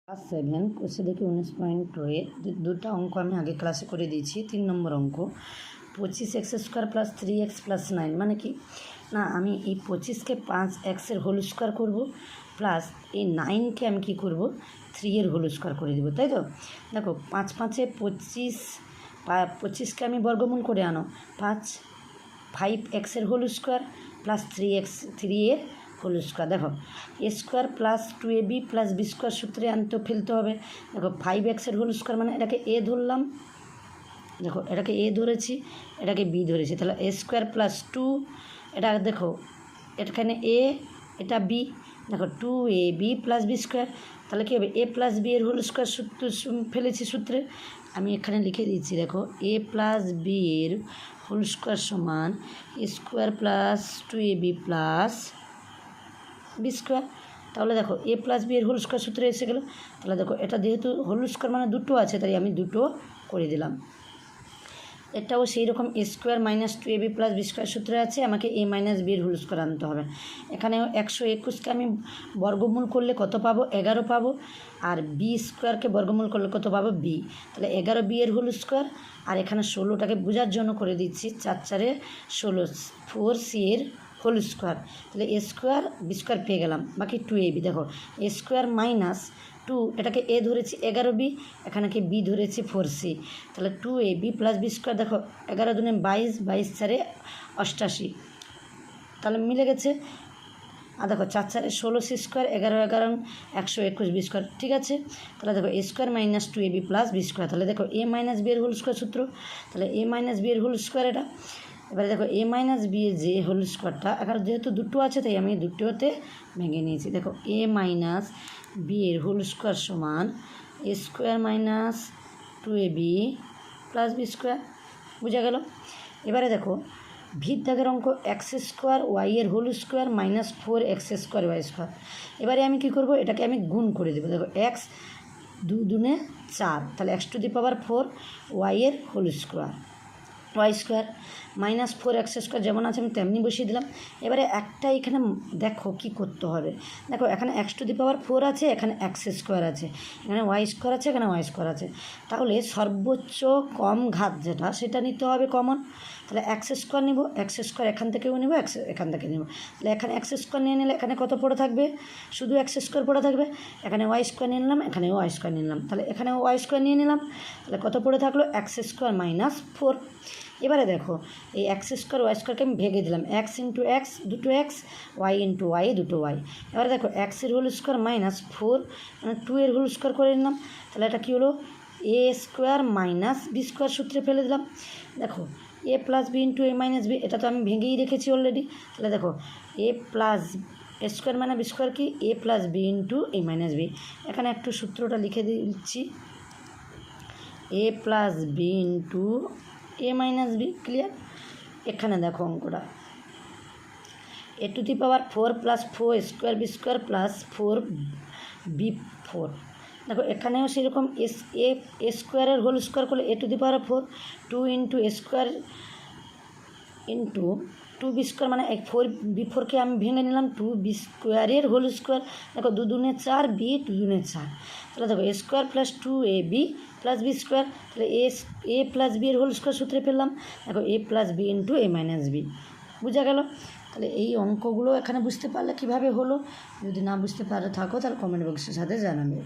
Class 7 question देखिए 19.2 দুটা অঙ্ক আমি আগে ক্লাসে করে দিয়েছি। 3 নম্বর অঙ্ক 25x² + 3x + 9 মানে কি না আমি এই 25কে 5x হোল স্কোয়ার করবো প্লাস এই 9কে আমি কী করবো 3 হোল স্কোয়ার করে দেবো, তাই তো। দেখো 5 5 25, 25কে আমি বর্গমূল করে আনো 5x whole square plus 3 whole square. দেখো a² + 2ab + b² সূত্রে আনতে ফেলতে হবে। দেখো 5x হোল স্কোয়ার মানে এটাকে a ধরলাম, দেখো এটাকে a ধরেছি, এটাকে b ধরেছি, তাহলে a² + 2, এটা দেখো এখানে a, এটা b, দেখো 2ab + b², তাহলে কী হবে a + b হোল স্কোয়ার সূত্র ফেলেছি সূত্রে। আমি এখানে লিখে দিচ্ছি, দেখো a + b হোল স্কোয়ার সমান a² + 2ab + b²। তাহলে দেখো a + b হোল স্কোয়ার সূত্রে এসে গেল। তাহলে দেখো এটা যেহেতু হোল স্কোয়ার মানে দুটো আছে, তাই আমি দুটো করে দিলাম। এটাও সেই রকম a² - 2ab + b² সূত্রে আছে, আমাকে a - b হোল স্কোয়ার আনতে হবে। এখানেও 121কে আমি বর্গমূল করলে কত পাবো 11 পাবো, আর b²কে বর্গমূল করলে কত পাবো b, তাহলে 11b হোল স্কোয়ার। আর এখানে 16টাকে বোঝার জন্য করে দিচ্ছি 4 4 16 4c হোল স্কোয়ার, তাহলে a² b² পেয়ে গেলাম, বাকি 2ab। দেখো a² - 2, এটাকে a ধরেছি 11b, এখানেকে b ধরেছি 4c, তাহলে 2ab + b²। দেখো 11 দুনে 22, 22 4 88, তাহলে মিলে গেছে। আর দেখো 4 4 16c², 11 11 121 b², ঠিক আছে। তাহলে দেখো a² - 2ab + b², তাহলে দেখো a - b হোল স্কোয়ার সূত্র, তাহলে a - b হোল স্কোয়ার এটা। এবারে দেখো a - b যে হোল স্কোয়ারটা, এখন যেহেতু দুটো আছে তাই আমি দুটোতে ভেঙে নিয়েছি। দেখো a - b হোল স্কোয়ার সমান a² - 2ab + b², বুঝা গেল। এবারে দেখো ভিত দাগের অঙ্ক x² y whole square - 4x² y²। এবারে আমি কি করব, এটাকে আমি গুণ করে দেবো। দেখো x 2 দুনে 4, তাহলে x⁴ y whole square y² - 4x² যেমন আছে আমি তেমনি বসিয়ে দিলাম। এবারে একটা এখানে দেখো কি করতে হবে, দেখো এখানে x⁴ আছে, এখানে x² আছে, এখানে y² আছে, এখানে y² আছে, তাহলে সর্বোচ্চ কম ঘাত যেটা সেটা নিতে হবে কমন। তাহলে x² নিব, x² এখান থেকেও নিব, এখান থেকে নিব, তাহলে এখানে x² নিয়ে নিলে এখানে কত পড়ে থাকবে, শুধু x² পড়ে থাকবে। এখানে y² নিয়ে নিলাম, এখানেও y² নিয়ে নিলাম, তাহলে এখানেও y² নিয়ে নিলাম, তাহলে কত পড়ে থাকলো x² - 4। এবারে দেখো এই x² y²কে আমি ভেঙে দিলাম, x × x দুটো x, y × y দুটো y। এবারে দেখো x হোল স্কোয়ার - 4 মানে 2 হোল স্কোয়ার করে নিলাম, তাহলে এটা কী হলো a² - b² সূত্রে ফেলে দিলাম। দেখো a + b × a - b, এটা তো আমি ভেঙেই রেখেছি অলরেডি, তাহলে দেখো a + a² - b² কি a + b × a - b। এখানে একটু সূত্রটা লিখে দিচ্ছি, a + b × a - b, clear. এখানে দেখো অঙ্কটা a⁴ + 4² b² + 4b4। দেখো এখানেও সেরকম a² হোল স্কোয়ার করলে a⁴ 2 × a² × 2b² মানে 4b4কে আমি ভেঙে নিলাম 2b² হোল স্কোয়ার। দেখো 2 দুনে 4, b 2 দুনে 4, তাহলে দেখো a² + 2ab + b², তাহলে a + b হোল স্কোয়ার সূত্রে পেলাম। দেখো a + b × a - b, বুঝা গেল। তাহলে এই অঙ্কগুলো এখানে বুঝতে পারলে কীভাবে হলো, যদি না বুঝতে পারে থাকো তাহলে কমেন্ট বক্সের সাথে জানাবে।